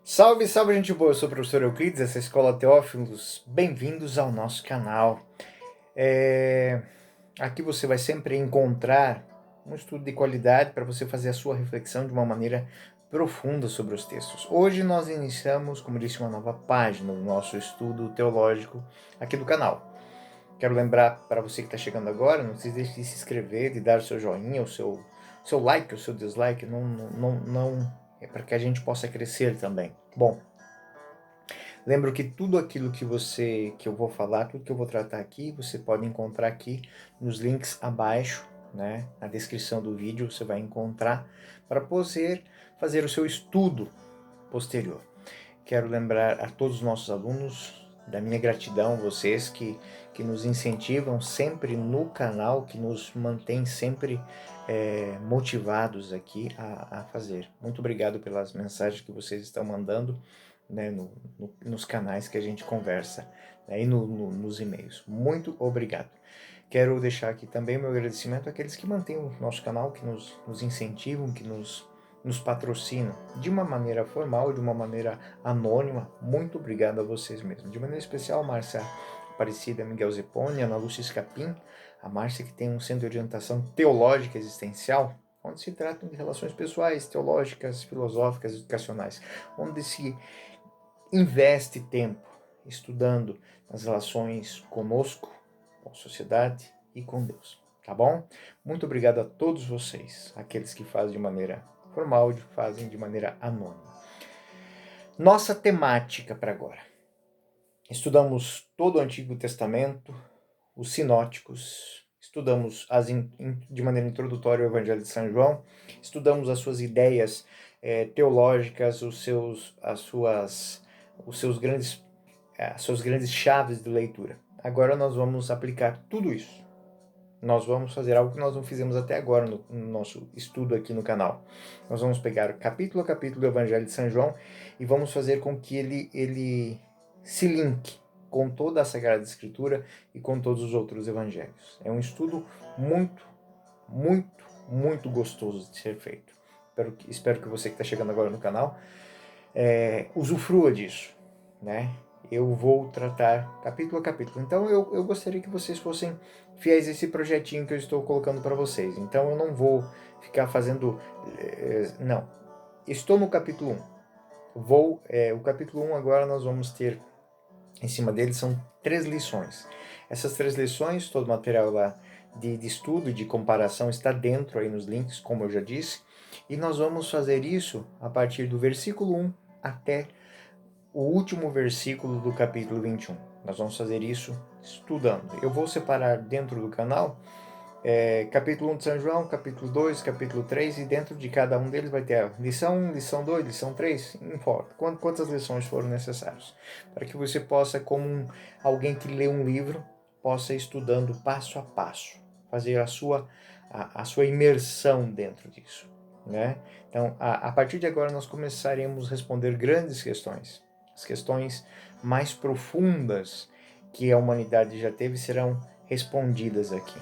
Salve, salve, gente boa! Eu sou o professor Euclides, essa é a Escola Teófilos. Bem-vindos ao nosso canal. Aqui você vai sempre encontrar um estudo de qualidade para você fazer a sua reflexão de uma maneira profunda sobre os textos. Hoje nós iniciamos, como disse, uma nova página do nosso estudo teológico aqui do canal. Quero lembrar para você que está chegando agora, não se deixe de se inscrever, de dar o seu joinha, o seu like, o seu dislike, não é para que a gente possa crescer também. Bom, lembro que tudo aquilo que eu vou falar, tudo que eu vou tratar aqui, você pode encontrar aqui nos links abaixo, né? Na descrição do vídeo você vai encontrar para poder fazer o seu estudo posterior. Quero lembrar a todos os nossos alunos da minha gratidão, vocês que nos incentivam sempre no canal, que nos mantém sempre motivados aqui a fazer. Muito obrigado pelas mensagens que vocês estão mandando, né, nos canais que a gente conversa, né, e nos e-mails. Muito obrigado. Quero deixar aqui também meu agradecimento àqueles que mantêm o nosso canal, que nos incentivam, que nos patrocinam de uma maneira formal, de uma maneira anônima. Muito obrigado a vocês mesmos. De maneira especial, Márcia Aparecida, Miguel Zeponi, Ana Lúcia Escapim, a Márcia que tem um centro de orientação teológica existencial, onde se tratam de relações pessoais, teológicas, filosóficas, educacionais, onde se investe tempo estudando as relações conosco, com a sociedade e com Deus, tá bom? Muito obrigado a todos vocês, aqueles que fazem de maneira formal, fazem de maneira anônima. Nossa temática para agora. Estudamos todo o Antigo Testamento, os sinóticos, estudamos de maneira introdutória o Evangelho de São João, estudamos as suas ideias teológicas, as suas grandes chaves de leitura. Agora nós vamos aplicar tudo isso. Nós vamos fazer algo que nós não fizemos até agora no nosso estudo aqui no canal. Nós vamos pegar capítulo a capítulo do Evangelho de São João e vamos fazer com que ele se linke com toda a Sagrada Escritura e com todos os outros evangelhos. É um estudo muito, muito, muito gostoso de ser feito. Espero que você que está chegando agora no canal usufrua disso, né? Eu vou tratar capítulo a capítulo. Então eu gostaria que vocês fossem fiéis a esse projetinho que eu estou colocando para vocês. Então eu não vou ficar fazendo... não. Estou no capítulo 1. O capítulo 1 agora nós vamos ter, em cima dele, são 3 lições. Essas 3 lições, todo o material lá de estudo e de comparação está dentro aí nos links, como eu já disse. E nós vamos fazer isso a partir do versículo 1 até o último versículo do capítulo 21. Nós vamos fazer isso estudando. Eu vou separar dentro do canal capítulo 1 de São João, capítulo 2, capítulo 3, e dentro de cada um deles vai ter a lição 1, lição 2, lição 3, não importa, quantas lições forem necessárias, para que você possa, como alguém que lê um livro, possa ir estudando passo a passo, fazer a sua imersão dentro disso, né? Então, a partir de agora, nós começaremos a responder grandes questões. As questões mais profundas que a humanidade já teve serão respondidas aqui,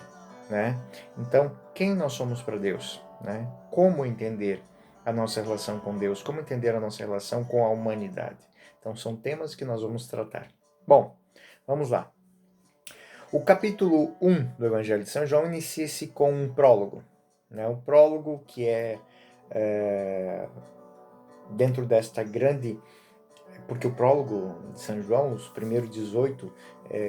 né? Então, quem nós somos para Deus, né? Como entender a nossa relação com Deus, como entender a nossa relação com a humanidade. Então, são temas que nós vamos tratar. Bom, vamos lá. O capítulo 1 do Evangelho de São João inicia-se com um prólogo, né? Um prólogo que dentro desta grande... Porque o prólogo de São João, os primeiros 18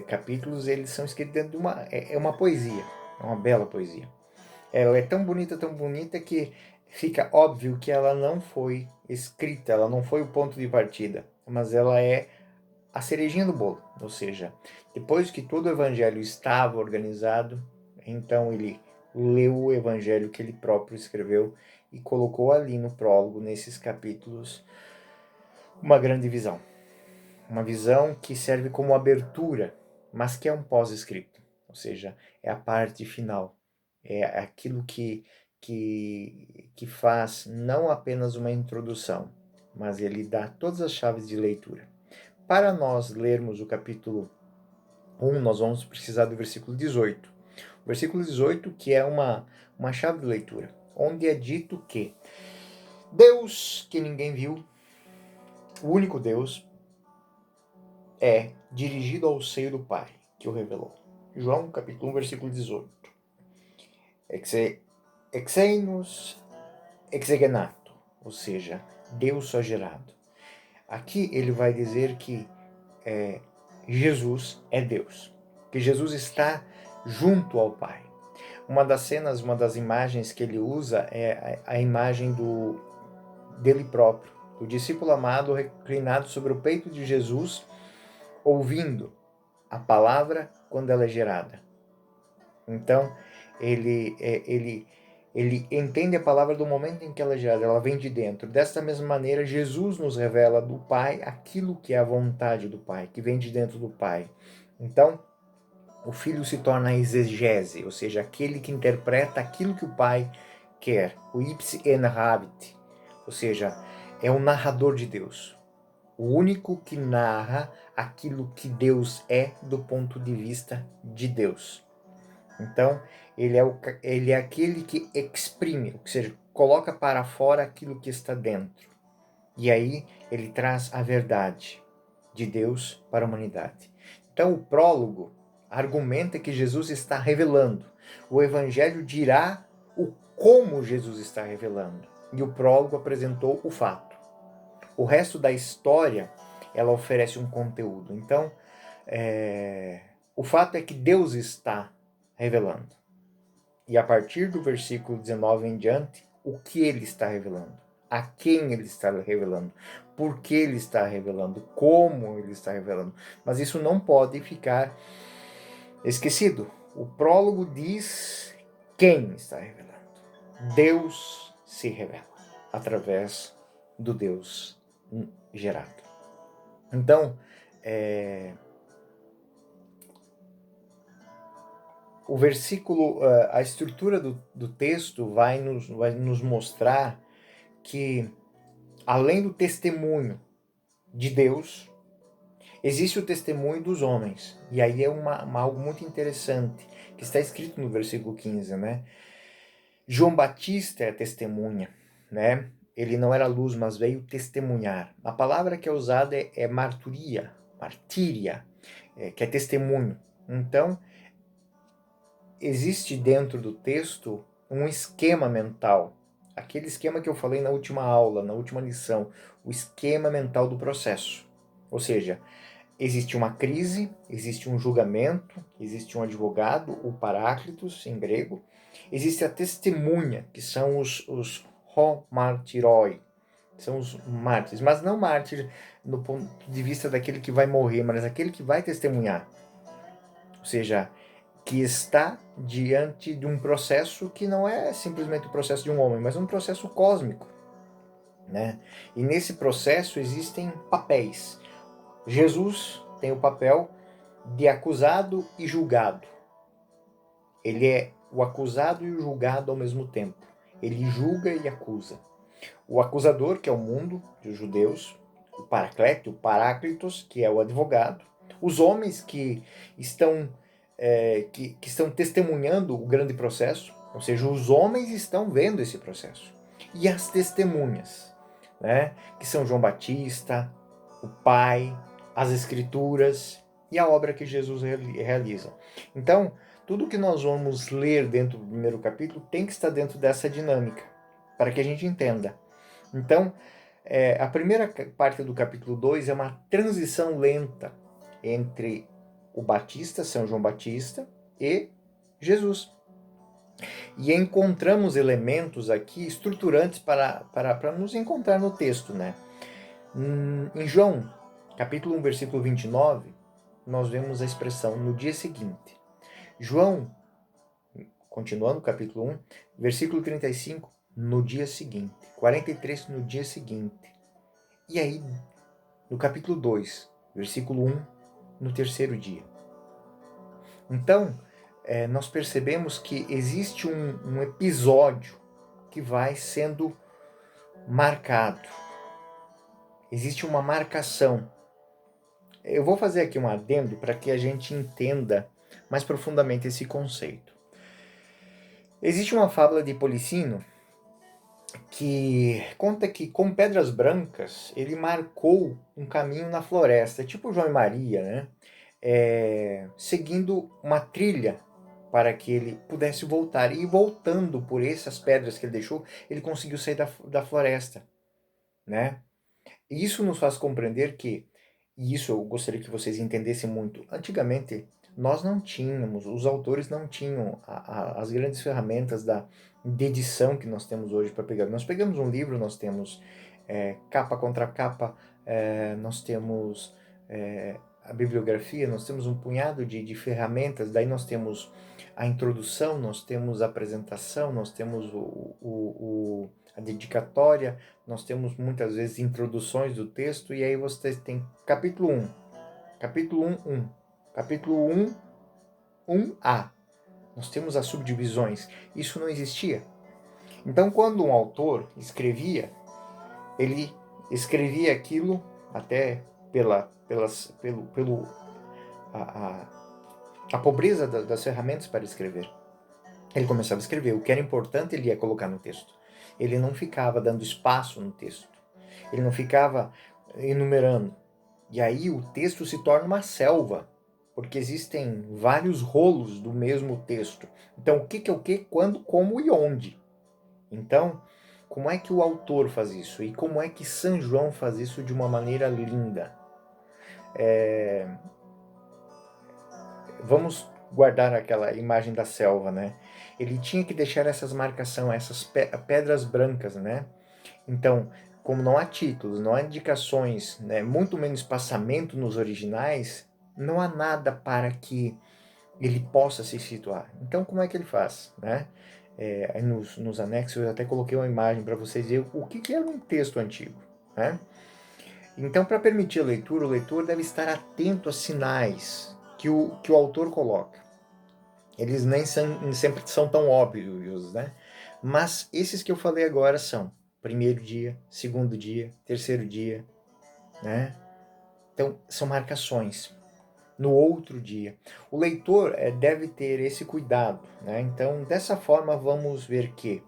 capítulos, eles são escritos dentro de uma poesia, é uma bela poesia. Ela é tão bonita que fica óbvio que ela não foi escrita, ela não foi o ponto de partida, mas ela é a cerejinha do bolo. Ou seja, depois que todo o evangelho estava organizado, então ele leu o evangelho que ele próprio escreveu e colocou ali no prólogo, nesses capítulos, uma grande visão. Uma visão que serve como abertura, mas que é um pós-escrito. Ou seja, é a parte final. É aquilo que faz não apenas uma introdução, mas ele dá todas as chaves de leitura. Para nós lermos o capítulo 1, nós vamos precisar do versículo 18. O versículo 18, que é uma chave de leitura, onde é dito que Deus, que ninguém viu, o único Deus, é dirigido ao seio do Pai, que o revelou. João capítulo 1, versículo 18. Exeinos exegenato, ou seja, Deus só gerado. Aqui ele vai dizer que Jesus é Deus, que Jesus está junto ao Pai. Uma das cenas, uma das imagens que ele usa é a imagem dele próprio, do discípulo amado reclinado sobre o peito de Jesus, ouvindo a palavra quando ela é gerada. Então, ele entende a palavra do momento em que ela é gerada, ela vem de dentro. Desta mesma maneira, Jesus nos revela do Pai aquilo que é a vontade do Pai, que vem de dentro do Pai. Então, o Filho se torna a exegese, ou seja, aquele que interpreta aquilo que o Pai quer, o ipsi en habit, ou seja, é o narrador de Deus, o único que narra aquilo que Deus é do ponto de vista de Deus. Então, ele é aquele que exprime, ou seja, coloca para fora aquilo que está dentro. E aí ele traz a verdade de Deus para a humanidade. Então, o prólogo argumenta que Jesus está revelando. O Evangelho dirá o como Jesus está revelando. E o prólogo apresentou o fato. O resto da história, ela oferece um conteúdo. Então, o fato é que Deus está revelando. E a partir do versículo 19 em diante, o que ele está revelando? A quem ele está revelando? Por que ele está revelando? Como ele está revelando? Mas isso não pode ficar esquecido. O prólogo diz quem está revelando. Deus se revela através do Deus gerado. Então, o versículo, a estrutura do texto vai nos mostrar que, além do testemunho de Deus, existe o testemunho dos homens. E aí é algo muito interessante, que está escrito no versículo 15, né? João Batista é testemunha, né? Ele não era luz, mas veio testemunhar. A palavra que é usada é martíria, que é testemunho. Então, existe dentro do texto um esquema mental, aquele esquema que eu falei na última aula, na última lição, o esquema mental do processo. Ou seja, existe uma crise, existe um julgamento, existe um advogado, o paráclitos em grego, existe a testemunha, que são os homartiroi, são os mártires, mas não mártir no ponto de vista daquele que vai morrer, mas aquele que vai testemunhar. Ou seja, que está diante de um processo que não é simplesmente o processo de um homem, mas um processo cósmico, né? E nesse processo existem papéis. Jesus tem o papel de acusado e julgado. Ele é o acusado e o julgado ao mesmo tempo. Ele julga e acusa. O acusador, que é o mundo dos judeus, o paracleto, o paráclitos, que é o advogado, os homens que estão que estão testemunhando o grande processo, ou seja, os homens estão vendo esse processo. E as testemunhas, né, que são João Batista, o Pai, as Escrituras e a obra que Jesus realiza. Então, tudo que nós vamos ler dentro do primeiro capítulo tem que estar dentro dessa dinâmica, para que a gente entenda. Então, a primeira parte do capítulo 2 é uma transição lenta entre o Batista, São João Batista, e Jesus. E encontramos elementos aqui estruturantes para nos encontrar no texto, né? Em João, capítulo 1, versículo 29, nós vemos a expressão no dia seguinte. João, continuando capítulo 1, versículo 35, no dia seguinte. 43, no dia seguinte. E aí, no capítulo 2, versículo 1, no terceiro dia. Então, nós percebemos que existe um episódio que vai sendo marcado. Existe uma marcação. Eu vou fazer aqui um adendo para que a gente entenda mais profundamente esse conceito. Existe uma fábula de Policino que conta que com pedras brancas ele marcou um caminho na floresta, tipo João e Maria, né? Seguindo uma trilha para que ele pudesse voltar. E voltando por essas pedras que ele deixou, ele conseguiu sair da floresta, né? E isso nos faz compreender que, e isso eu gostaria que vocês entendessem muito, antigamente nós não tínhamos, os autores não tinham as grandes ferramentas de edição que nós temos hoje para pegar. Nós pegamos um livro, nós temos capa contra capa, nós temos a bibliografia, nós temos um punhado de ferramentas, daí nós temos a introdução, nós temos a apresentação, nós temos a dedicatória, nós temos muitas vezes introduções do texto, e aí você tem capítulo 1, capítulo 1, capítulo 1, 1A. Nós temos as subdivisões. Isso não existia. Então, quando um autor escrevia, ele escrevia aquilo até pelo a pobreza das ferramentas para escrever. Ele começava a escrever. O que era importante ele ia colocar no texto. Ele não ficava dando espaço no texto. Ele não ficava enumerando. E aí o texto se torna uma selva, porque existem vários rolos do mesmo texto. Então, o que é o que, quando, como e onde? Então, como é que o autor faz isso? E como é que São João faz isso de uma maneira linda? Vamos guardar aquela imagem da selva, né? Ele tinha que deixar essas marcações, essas pedras brancas, né? Então, como não há títulos, não há indicações, né, muito menos espaçamento nos originais, não há nada para que ele possa se situar. Então, como é que ele faz, né? Aí nos anexos eu até coloquei uma imagem para vocês verem o que era um texto antigo, né? Então, para permitir a leitura, o leitor deve estar atento a sinais que o autor coloca. Eles nem sempre são tão óbvios, né? Mas esses que eu falei agora são primeiro dia, segundo dia, terceiro dia, né? Então, são marcações. No outro dia. O leitor deve ter esse cuidado, né? Então, dessa forma, vamos ver que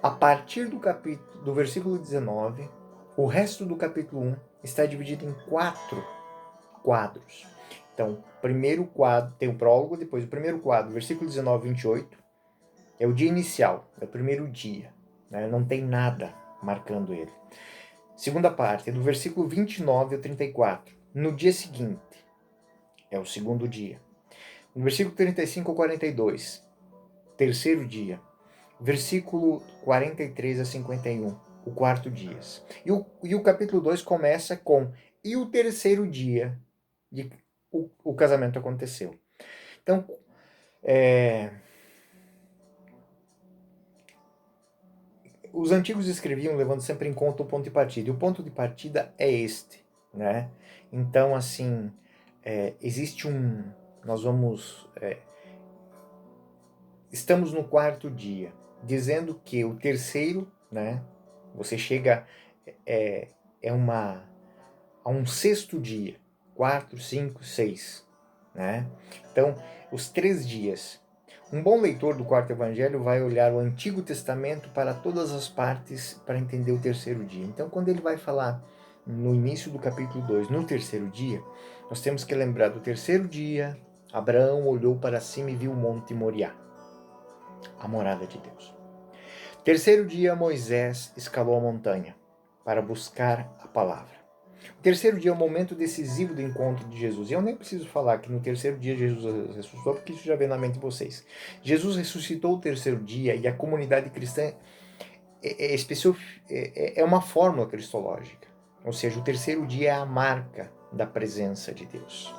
a partir do versículo 19, o resto do capítulo 1 está dividido em 4 quadros. Então, primeiro quadro, tem o prólogo, depois o primeiro quadro, versículo 19 a 28, é o dia inicial, é o primeiro dia, né? Não tem nada marcando ele. Segunda parte, é do versículo 29 ao 34, no dia seguinte, é o segundo dia. No versículo 35 ao 42, terceiro dia. Versículo 43 a 51, o quarto dia. E o capítulo 2 começa com e o terceiro dia de o casamento aconteceu. Então, os antigos escreviam levando sempre em conta o ponto de partida. E o ponto de partida é este, né? Então, assim, existe nós vamos... estamos no quarto dia, dizendo que o terceiro, né? Você chega a um sexto dia, 4, 5, 6, né? Então, os 3 dias. Um bom leitor do quarto evangelho vai olhar o Antigo Testamento para todas as partes para entender o terceiro dia. Então, quando ele vai falar no início do capítulo 2, no terceiro dia, nós temos que lembrar do terceiro dia, Abraão olhou para cima e viu o Monte Moriá, a morada de Deus. Terceiro dia, Moisés escalou a montanha para buscar a palavra. O terceiro dia é o momento decisivo do encontro de Jesus. E eu nem preciso falar que no terceiro dia Jesus ressuscitou, porque isso já vem na mente de vocês. Jesus ressuscitou o terceiro dia e a comunidade cristã é uma fórmula cristológica. Ou seja, o terceiro dia é a marca da presença de Deus.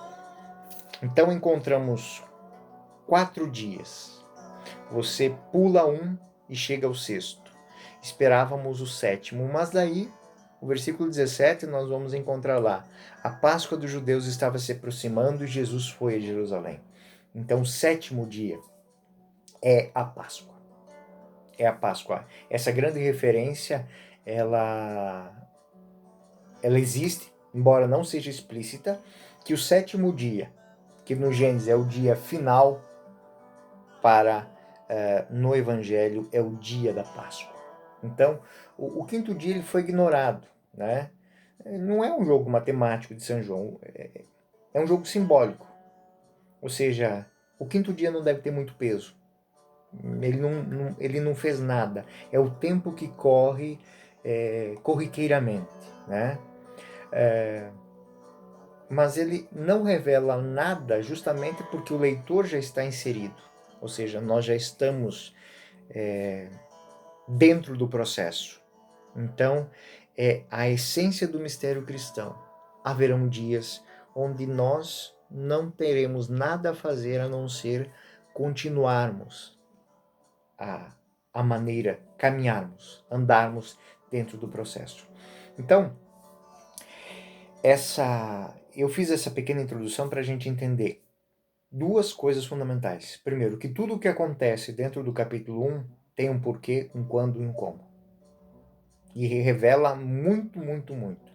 Então encontramos 4 dias. Você pula um e chega ao sexto. Esperávamos o sétimo, mas daí o versículo 17 nós vamos encontrar lá. A Páscoa dos judeus estava se aproximando e Jesus foi a Jerusalém. Então, o sétimo dia é a Páscoa. É a Páscoa. Essa grande referência, ela existe, embora não seja explícita, que o sétimo dia, que no Gênesis é o dia final para no Evangelho, é o dia da Páscoa. Então, o quinto dia ele foi ignorado, né? Não é um jogo matemático de São João, é um jogo simbólico. Ou seja, o quinto dia não deve ter muito peso. Ele não fez nada. É o tempo que corre corriqueiramente, né? Mas ele não revela nada justamente porque o leitor já está inserido. Ou seja, nós já estamos dentro do processo. Então, é a essência do mistério cristão. Haverão dias onde nós não teremos nada a fazer a não ser continuarmos a maneira, caminharmos, andarmos dentro do processo. Então, eu fiz essa pequena introdução para a gente entender duas coisas fundamentais. Primeiro, que tudo o que acontece dentro do capítulo 1 tem um porquê, um quando e um como. E revela muito, muito, muito.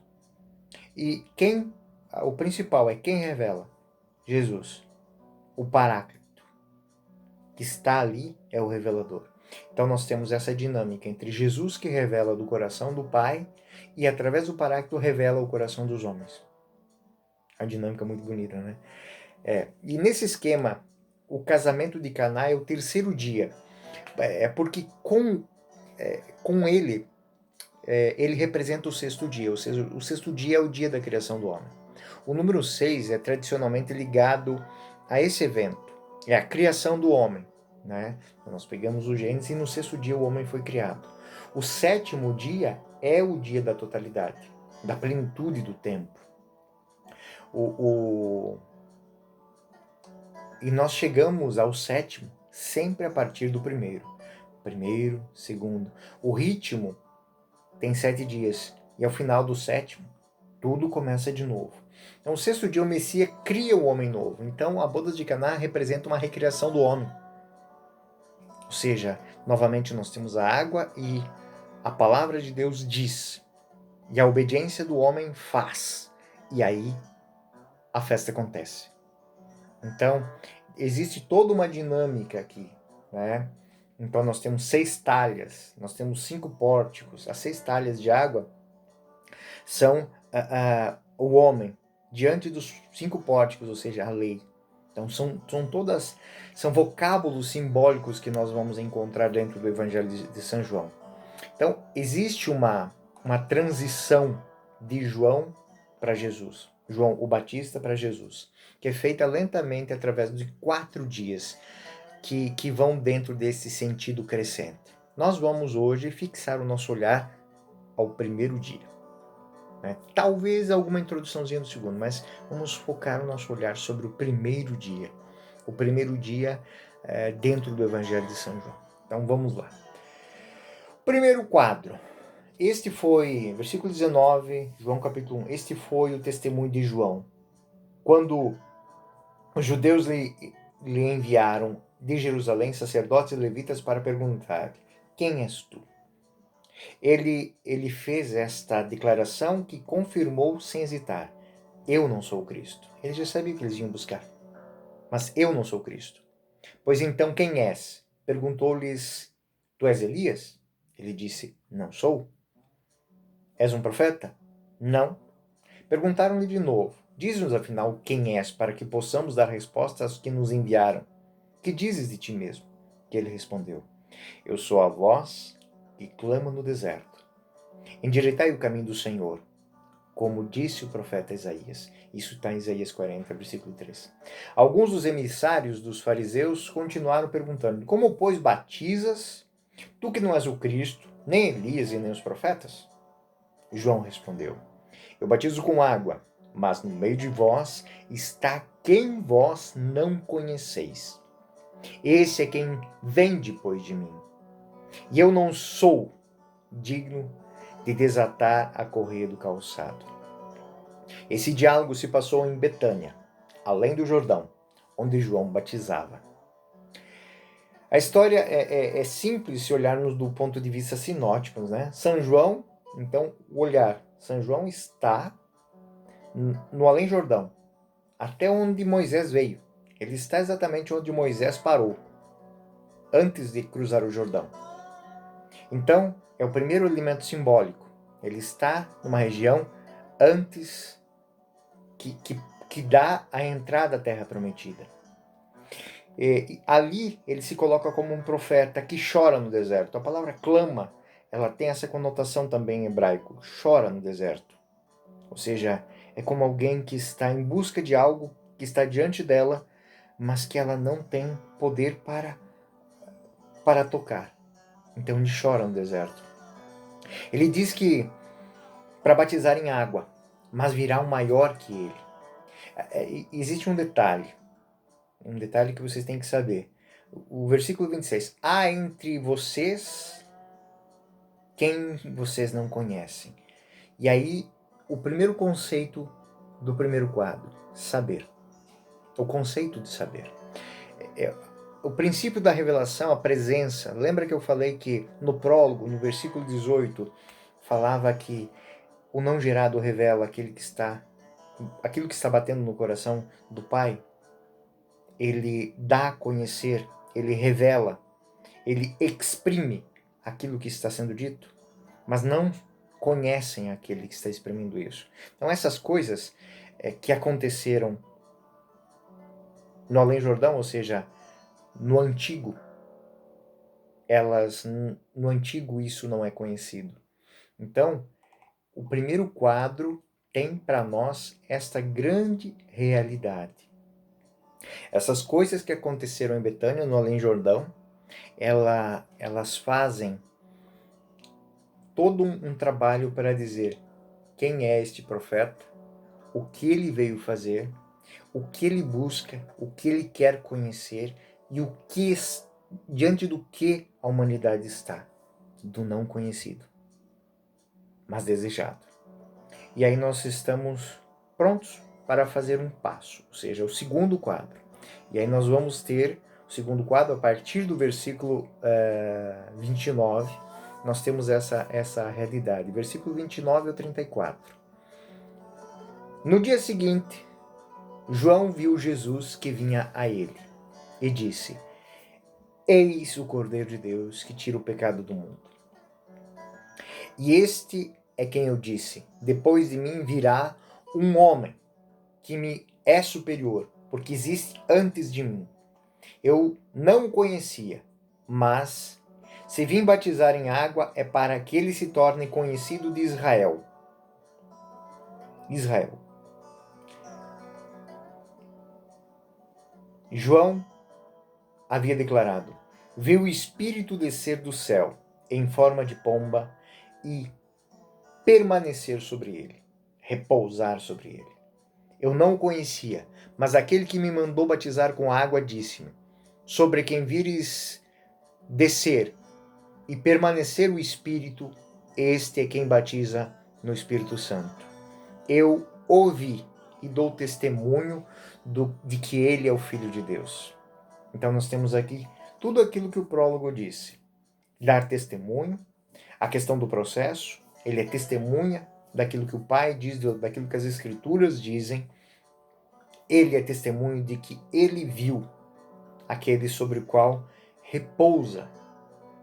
E o principal é quem revela? Jesus, o Paráclito, que está ali é o revelador. Então nós temos essa dinâmica entre Jesus que revela do coração do Pai e através do Paráclito revela o coração dos homens. A dinâmica muito bonita, né? E nesse esquema, o casamento de Caná é o terceiro dia. É porque com ele, ele representa o sexto dia. Ou seja, o sexto dia é o dia da criação do homem. O número 6 é tradicionalmente ligado a esse evento. É a criação do homem. Né? Então, nós pegamos o Gênesis e no sexto dia o homem foi criado. O sétimo dia é o dia da totalidade, da plenitude do tempo. E nós chegamos ao sétimo sempre a partir do primeiro. Primeiro, segundo. O ritmo tem 7 dias. E ao final do sétimo, tudo começa de novo. Então, o sexto dia, o Messias cria o homem novo. Então, a boda de Caná representa uma recriação do homem. Ou seja, novamente nós temos a água e a palavra de Deus diz. E a obediência do homem faz. E aí, a festa acontece. Então, existe toda uma dinâmica aqui, né? Então, nós temos 6 talhas, nós temos 5 pórticos. As 6 talhas de água são o homem diante dos 5 pórticos, ou seja, a lei. Então, são vocábulos simbólicos que nós vamos encontrar dentro do Evangelho de São João. Então, existe uma transição de João para Jesus. João o Batista para Jesus, que é feita lentamente através de 4 dias que vão dentro desse sentido crescente. Nós vamos hoje fixar o nosso olhar ao primeiro dia. Né? Talvez alguma introduçãozinha do segundo, mas vamos focar o nosso olhar sobre o primeiro dia. O primeiro dia dentro do Evangelho de São João. Então vamos lá. Primeiro quadro. Este foi, versículo 19, João capítulo 1, este foi o testemunho de João. Quando os judeus lhe enviaram de Jerusalém sacerdotes e levitas para perguntar: quem és tu? Ele fez esta declaração que confirmou sem hesitar: eu não sou o Cristo. Ele já sabia que eles iam buscar, mas eu não sou o Cristo. Pois então quem és? Perguntou-lhes: tu és Elias? Ele disse: não sou. És um profeta? Não. Perguntaram-lhe de novo: diz-nos afinal quem és, para que possamos dar resposta aos que nos enviaram. Que dizes de ti mesmo? Que ele respondeu: eu sou a voz que clama no deserto. Endireitai o caminho do Senhor, como disse o profeta Isaías. Isso está em Isaías 40, versículo 3. Alguns dos emissários dos fariseus continuaram perguntando: como, pois, batizas, tu que não és o Cristo, nem Elias e nem os profetas? João respondeu: eu batizo com água, mas no meio de vós está quem vós não conheceis. Esse é quem vem depois de mim. E eu não sou digno de desatar a correia do calçado. Esse diálogo se passou em Betânia, além do Jordão, onde João batizava. A história é simples se olharmos do ponto de vista sinótico, né? São João, então, o olhar. São João está no Além Jordão, até onde Moisés veio. Ele está exatamente onde Moisés parou, antes de cruzar o Jordão. Então, É o primeiro alimento simbólico. Ele está numa região antes que dá a entrada à Terra Prometida. E ali ele se coloca como um profeta que chora no deserto. A palavra clama, ela tem essa conotação também em hebraico, chora no deserto. Ou seja, é como alguém que está em busca de algo que está diante dela, mas que ela não tem poder para tocar. Então ele chora no deserto. Ele diz que para batizar em água, mas virá um maior que ele. Existe um detalhe que vocês têm que saber. O versículo 26. Há entre vocês quem vocês não conhecem. E aí, o primeiro conceito do primeiro quadro, saber. O conceito de saber. O princípio da revelação, a presença. Lembra que eu falei que no prólogo, no versículo 18, falava que o não gerado revela aquilo que está batendo no coração do Pai? Ele dá a conhecer, ele revela, ele exprime aquilo que está sendo dito, mas não conhecem aquele que está exprimindo isso. Então essas coisas que aconteceram no Além Jordão, ou seja, no Antigo, no Antigo isso não é conhecido. Então, o primeiro quadro tem para nós esta grande realidade. Essas coisas que aconteceram em Betânia, no Além Jordão, elas fazem todo um trabalho para dizer quem é este profeta, o que ele veio fazer, o que ele busca, o que ele quer conhecer e diante do que a humanidade está, do não conhecido, mas desejado. E aí nós estamos prontos para fazer um passo, ou seja, o segundo quadro. E aí nós vamos ter o segundo quadro a partir do versículo 29, nós temos essa realidade, versículo 29 ao 34. No dia seguinte, João viu Jesus que vinha a ele e disse: Eis o Cordeiro de Deus que tira o pecado do mundo. E este é quem eu disse: depois de mim virá um homem que me é superior, porque existe antes de mim. Eu não o conhecia, mas se vim batizar em água é para que ele se torne conhecido de Israel. João havia declarado: viu o Espírito descer do céu em forma de pomba e permanecer sobre ele, repousar sobre ele. Eu não o conhecia, mas aquele que me mandou batizar com água disse-me: sobre quem vires descer e permanecer o Espírito, este é quem batiza no Espírito Santo. Eu ouvi e dou testemunho de que ele é o Filho de Deus. Então nós temos aqui tudo aquilo que o prólogo disse. Dar testemunho, a questão do processo, ele é testemunha daquilo que o Pai diz, daquilo que as Escrituras dizem. Ele é testemunho de que ele viu aquele sobre o qual repousa.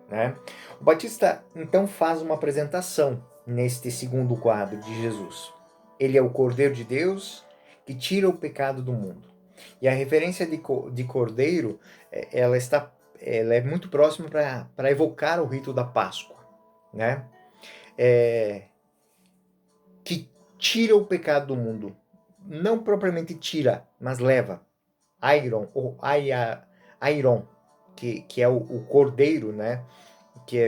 Né? O Batista então faz uma apresentação neste segundo quadro de Jesus. Ele é o Cordeiro de Deus que tira o pecado do mundo. E a referência de Cordeiro, ela é muito próxima para evocar o rito da Páscoa, né? Que tira o pecado do mundo. Não propriamente tira, mas leva. Airon, ou Airon, que é o cordeiro, né? Que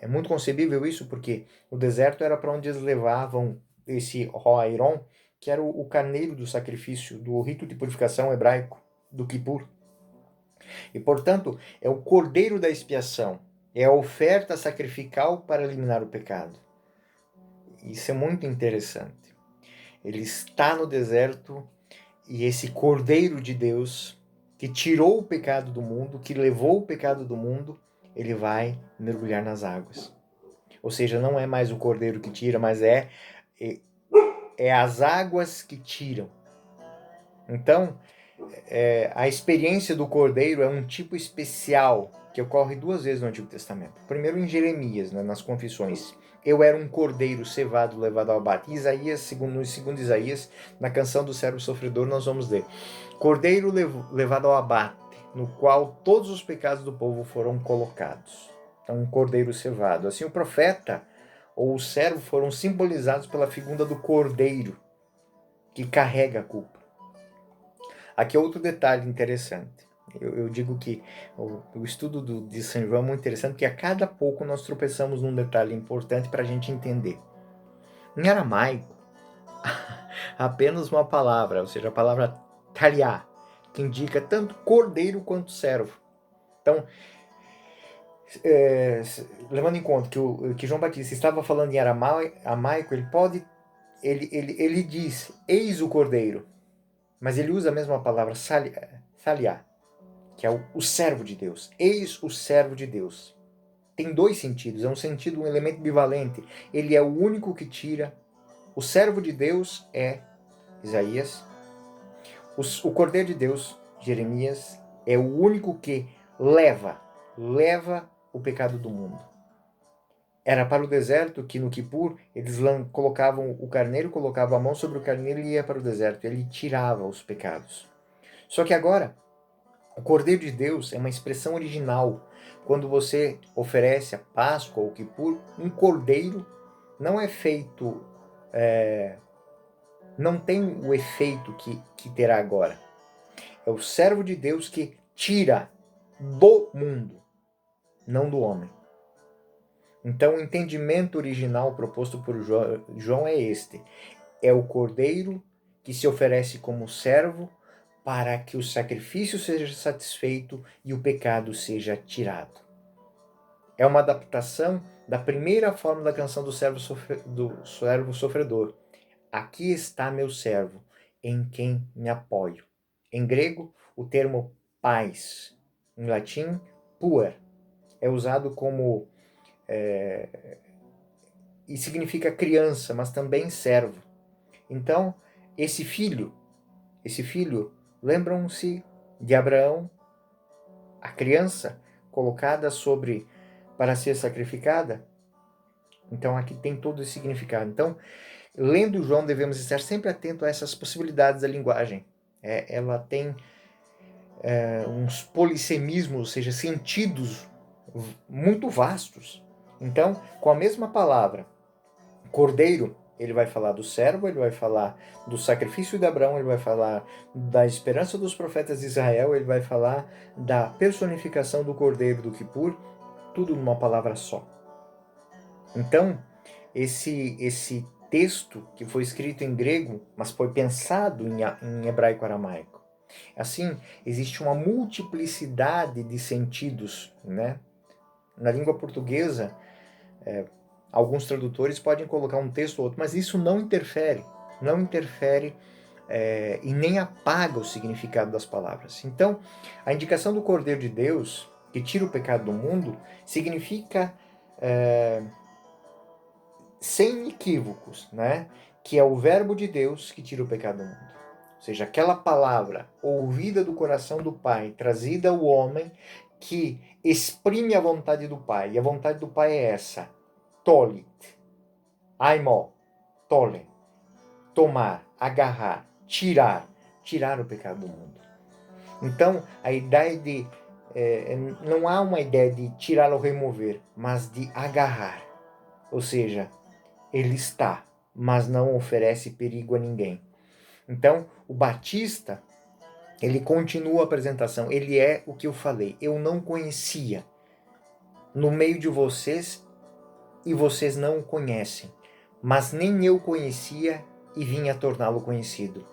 é muito concebível isso, porque o deserto era para onde eles levavam esse Airon, que era o carneiro do sacrifício, do rito de purificação hebraico, do Kippur. E, portanto, é o cordeiro da expiação, é a oferta sacrificial para eliminar o pecado. Isso é muito interessante. Ele está no deserto e esse Cordeiro de Deus que tirou o pecado do mundo, que levou o pecado do mundo, ele vai mergulhar nas águas. Ou seja, não é mais o Cordeiro que tira, mas é as águas que tiram. Então, A experiência do cordeiro é um tipo especial que ocorre 2 vezes no Antigo Testamento. Primeiro em Jeremias, né, nas Confissões. Eu era um cordeiro cevado, levado ao abate. Isaías, no segundo Isaías, na canção do servo sofredor, nós vamos ler: cordeiro levado ao abate, no qual todos os pecados do povo foram colocados. Então, um cordeiro cevado. Assim, o profeta ou o servo foram simbolizados pela figura do cordeiro, que carrega a culpa. Aqui é outro detalhe interessante. Eu digo que o estudo de São João é muito interessante, porque a cada pouco nós tropeçamos num detalhe importante para a gente entender. Em aramaico, apenas uma palavra, ou seja, a palavra taliá, que indica tanto cordeiro quanto servo. Então, levando em conta que João Batista estava falando em aramaico, ele diz, eis o cordeiro, mas ele usa a mesma palavra saliá, que é o servo de Deus. Eis o servo de Deus. Tem 2 sentidos, é um elemento bivalente. Ele é o único que tira. O servo de Deus é Isaías. O Cordeiro de Deus, Jeremias, é o único que leva o pecado do mundo. Era para o deserto que no Kippur eles colocavam o carneiro, colocavam a mão sobre o carneiro e ia para o deserto. Ele tirava os pecados. Só que agora, o Cordeiro de Deus é uma expressão original. Quando você oferece a Páscoa ou Kippur, um cordeiro não é feito, não tem o efeito que terá agora. É o servo de Deus que tira do mundo, não do homem. Então o entendimento original proposto por João é este. É o cordeiro que se oferece como servo para que o sacrifício seja satisfeito e o pecado seja tirado. É uma adaptação da primeira forma da canção do servo sofredor. Aqui está meu servo, em quem me apoio. Em grego, o termo pais, em latim, puer, é usado como e significa criança, mas também servo. Então, esse filho, lembram-se de Abraão, a criança colocada para ser sacrificada? Então aqui tem todo esse significado. Então, lendo João, devemos estar sempre atentos a essas possibilidades da linguagem. Ela tem uns polissemismos, ou seja, sentidos muito vastos. Então, com a mesma palavra, cordeiro, ele vai falar do servo, ele vai falar do sacrifício de Abraão, ele vai falar da esperança dos profetas de Israel, ele vai falar da personificação do cordeiro do Kippur, tudo numa palavra só. Então, esse texto que foi escrito em grego, mas foi pensado em hebraico-aramaico. Assim, existe uma multiplicidade de sentidos, né? Na língua portuguesa, alguns tradutores podem colocar um texto ou outro, mas isso não interfere e nem apaga o significado das palavras. Então, a indicação do Cordeiro de Deus, que tira o pecado do mundo, significa sem equívocos, né? Que é o verbo de Deus que tira o pecado do mundo. Ou seja, aquela palavra ouvida do coração do Pai, trazida ao homem, que exprime a vontade do Pai. E a vontade do Pai é essa: tolit, aimo, tole, tomar, agarrar, tirar o pecado do mundo. Então, a ideia de não há uma ideia de tirar ou remover, mas de agarrar. Ou seja, ele está, mas não oferece perigo a ninguém. Então, o Batista, ele continua a apresentação. Ele é o que eu falei. Eu não conhecia no meio de vocês e vocês não o conhecem. Mas nem eu conhecia e vim a torná-lo conhecido.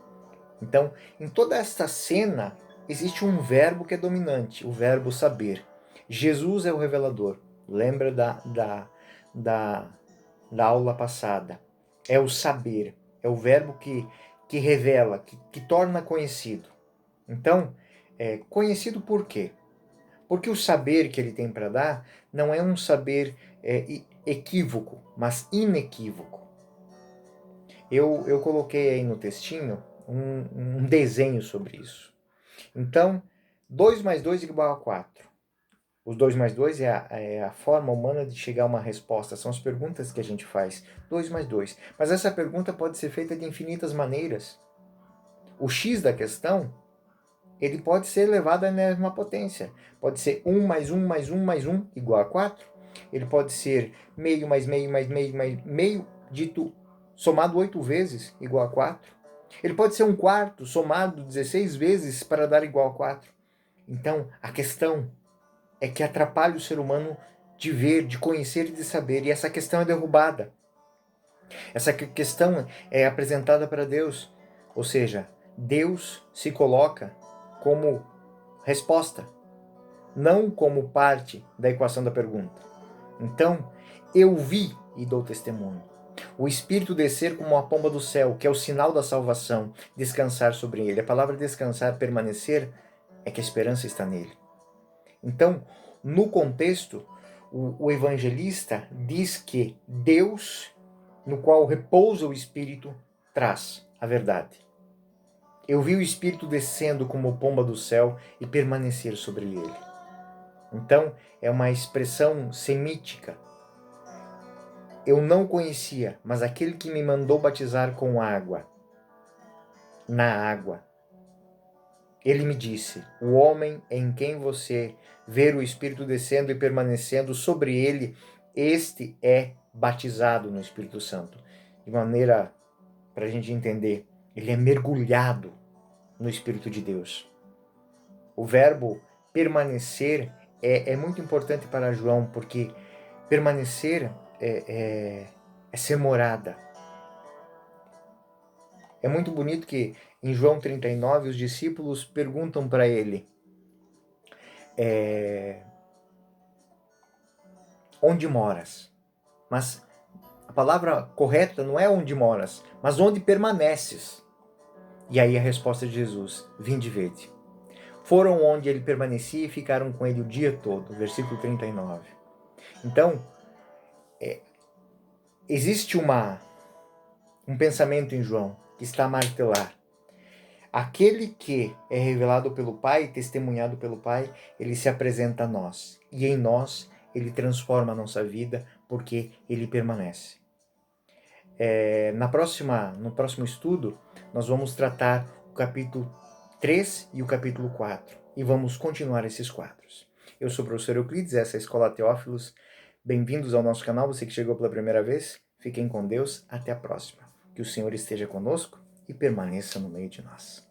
Então, em toda esta cena, existe um verbo que é dominante, o verbo saber. Jesus é o revelador. Lembra da aula passada? É o saber. É o verbo que revela, que torna conhecido. Então, conhecido por quê? Porque o saber que ele tem para dar não é um saber equívoco, mas inequívoco. Eu coloquei aí no textinho um desenho sobre isso. Então, 2 mais 2 igual a 4. Os 2 mais 2 é a forma humana de chegar a uma resposta. São as perguntas que a gente faz. 2 mais 2. Mas essa pergunta pode ser feita de infinitas maneiras. O x da questão, ele pode ser elevado à enésima potência. Pode ser 1 mais 1 mais 1 mais 1 igual a 4. Ele pode ser meio mais meio mais meio mais meio dito somado 8 vezes igual a 4. Ele pode ser um quarto somado 16 vezes para dar igual a 4. Então, a questão é que atrapalha o ser humano de ver, de conhecer e de saber. E essa questão é derrubada. Essa questão é apresentada para Deus. Ou seja, Deus se coloca como resposta, não como parte da equação da pergunta. Então, eu vi e dou testemunho. O Espírito descer como uma pomba do céu, que é o sinal da salvação, descansar sobre ele. A palavra descansar, permanecer, é que a esperança está nele. Então, no contexto, o evangelista diz que Deus, no qual repousa o Espírito, traz a verdade. Eu vi o Espírito descendo como pomba do céu e permanecer sobre ele. Então, é uma expressão semítica. Eu não conhecia, mas aquele que me mandou batizar com água, na água, ele me disse: o homem em quem você vê o Espírito descendo e permanecendo sobre ele, este é batizado no Espírito Santo. De maneira, para a gente entender, ele é mergulhado no Espírito de Deus. O verbo permanecer é muito importante para João, porque permanecer é ser morada. É muito bonito que em João 39 os discípulos perguntam para ele: onde moras? Mas a palavra correta não é onde moras, mas onde permaneces. E aí a resposta de Jesus: vinde vede. Foram onde ele permanecia e ficaram com ele o dia todo. Versículo 39. Então, existe um pensamento em João que está a martelar. Aquele que é revelado pelo Pai, testemunhado pelo Pai, ele se apresenta a nós. E em nós, ele transforma a nossa vida, porque ele permanece. No próximo estudo, nós vamos tratar o capítulo 3 e o capítulo 4. E vamos continuar esses quadros. Eu sou o professor Euclides, essa é a Escola Teófilos. Bem-vindos ao nosso canal, você que chegou pela primeira vez. Fiquem com Deus, até a próxima. Que o Senhor esteja conosco e permaneça no meio de nós.